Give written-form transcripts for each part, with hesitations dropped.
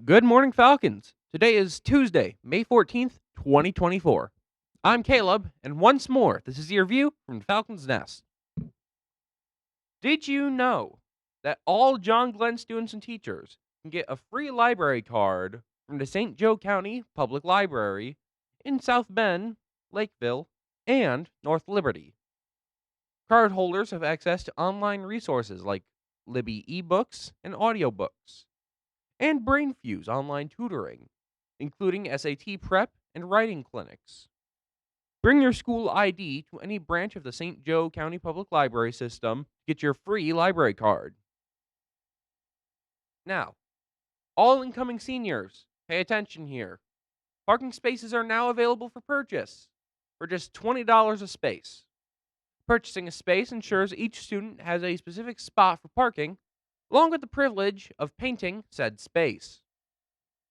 Good morning, Falcons. Today is Tuesday, May 14th, 2024. I'm Caleb, and once more, this is your view from Falcon's Nest. Did you know that all John Glenn students and teachers can get a free library card from the St. Joe County Public Library in South Bend, Lakeville, and North Liberty? Card holders have access to online resources like Libby ebooks and audiobooks, and BrainFuse online tutoring, including SAT prep and writing clinics. Bring your school ID to any branch of the St. Joe County Public Library system to get your free library card. Now, all incoming seniors, pay attention here. Parking spaces are now available for purchase for just $20 a space. Purchasing a space ensures each student has a specific spot for parking, along with the privilege of painting said space.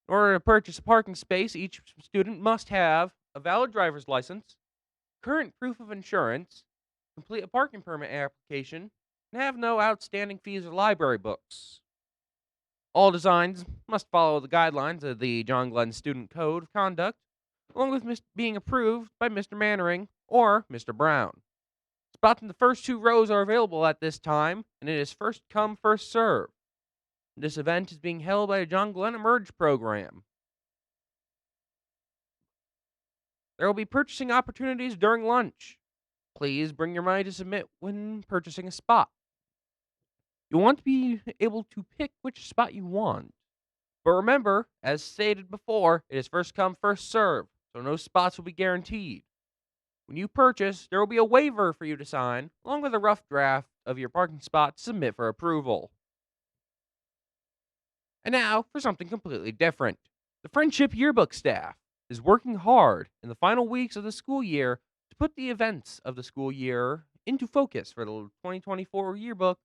In order to purchase a parking space, each student must have a valid driver's license, current proof of insurance, complete a parking permit application, and have no outstanding fees or library books. All designs must follow the guidelines of the John Glenn Student Code of Conduct, along with being approved by Mr. Mannering or Mr. Brown. Spots in the first two rows are available at this time, and it is first come, first serve. This event is being held by the John Glenn Emerge program. There will be purchasing opportunities during lunch. Please bring your money to submit when purchasing a spot. You want to be able to pick which spot you want. But remember, as stated before, it is first come, first serve, so no spots will be guaranteed. When you purchase, there will be a waiver for you to sign, along with a rough draft of your parking spot to submit for approval. And now for something completely different. The Friendship Yearbook staff is working hard in the final weeks of the school year to put the events of the school year into focus for the 2024 yearbook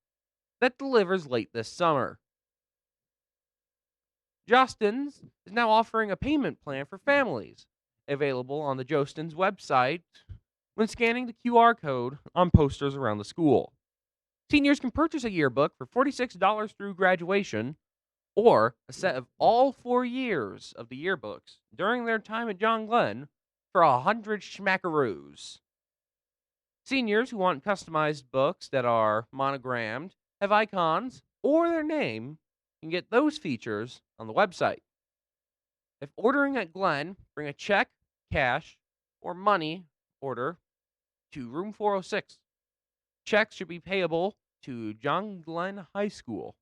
that delivers late this summer. Justin's is now offering a payment plan for families, available on the Jostens website when scanning the QR code on posters around the school. Seniors can purchase a yearbook for $46 through graduation, or a set of all 4 years of the yearbooks during their time at John Glenn for 100 schmackaroos. Seniors who want customized books that are monogrammed, have icons, or their name can get those features on the website. If ordering at Glenn, bring a check, cash, or money order to room 406. Checks should be payable to John Glenn High School.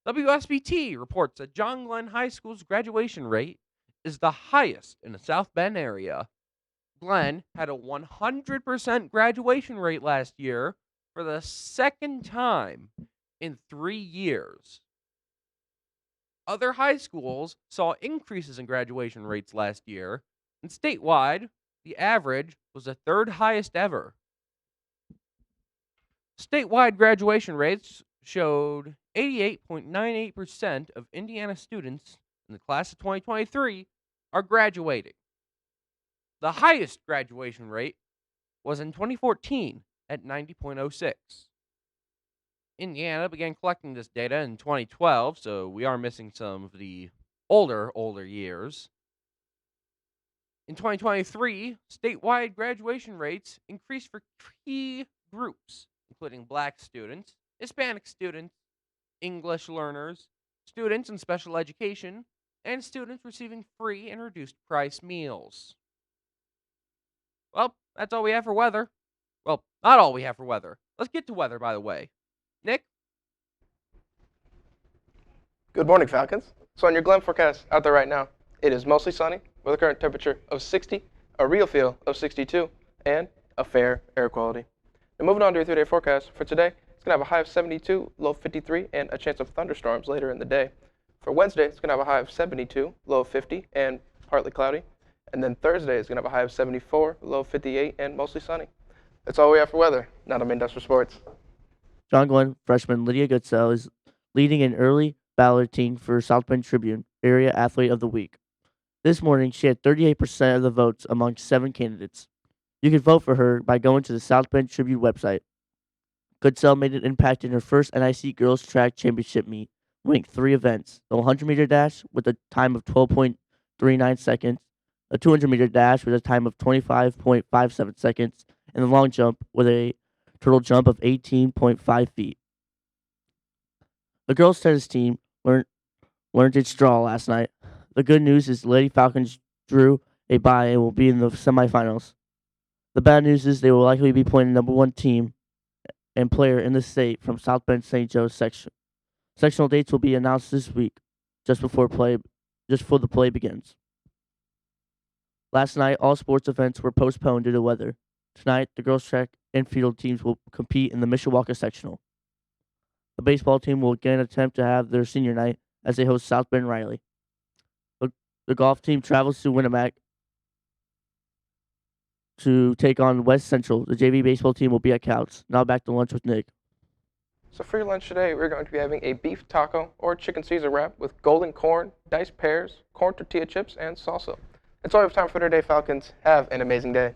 WSBT reports that John Glenn High School's graduation rate is the highest in the South Bend area. Glenn had a 100% graduation rate last year for the second time in 3 years. Other high schools saw increases in graduation rates last year, and statewide, the average was the third highest ever. Statewide graduation rates showed 88.98% of Indiana students in the class of 2023 are graduating. The highest graduation rate was in 2014 at 90.06. Indiana began collecting this data in 2012, so we are missing some of the older years. In 2023, statewide graduation rates increased for key groups, including Black students, Hispanic students, English learners, students in special education, and students receiving free and reduced price meals. Well, that's all we have for weather. Well, not all we have for weather. Let's get to weather, by the way. Nick? Good morning, Falcons. So on your Glenn forecast out there right now, it is mostly sunny with a current temperature of 60, a real feel of 62, and a fair air quality. Now moving on to your 3-day forecast for today, it's going to have a high of 72, low of 53, and a chance of thunderstorms later in the day. For Wednesday, it's going to have a high of 72, low of 50, and partly cloudy. And then Thursday is going to have a high of 74, low of 58, and mostly sunny. That's all we have for weather. Now to main desk for sports. John Glenn freshman Lydia Goodsell is leading in early balloting for South Bend Tribune Area Athlete of the Week. This morning, she had 38% of the votes among 7 candidates. You can vote for her by going to the South Bend Tribune website. Goodsell made an impact in her first NIC Girls Track Championship meet winning 3 events: the 100-meter dash with a time of 12.39 seconds, a 200-meter dash with a time of 25.57 seconds, and the long jump with a total jump of 18.5 feet. The girls' tennis team learned its draw last night. The good news is the Lady Falcons drew a bye and will be in the semifinals. The bad news is they will likely be playing the number 1 team and player in the state from South Bend St. Joe's section. Sectional dates will be announced this week, just before the play begins. Last night, all sports events were postponed due to weather. Tonight, the girls' track and field teams will compete in the Mishawaka sectional. The baseball team will again attempt to have their senior night as they host South Bend Riley. The golf team travels to Winnemac to take on West Central. The JV baseball team will be at Couts. Now back to lunch with Nick. So for your lunch today, we're going to be having a beef taco or chicken Caesar wrap with golden corn, diced pears, corn tortilla chips, and salsa. That's all we have time for today, Falcons. Have an amazing day.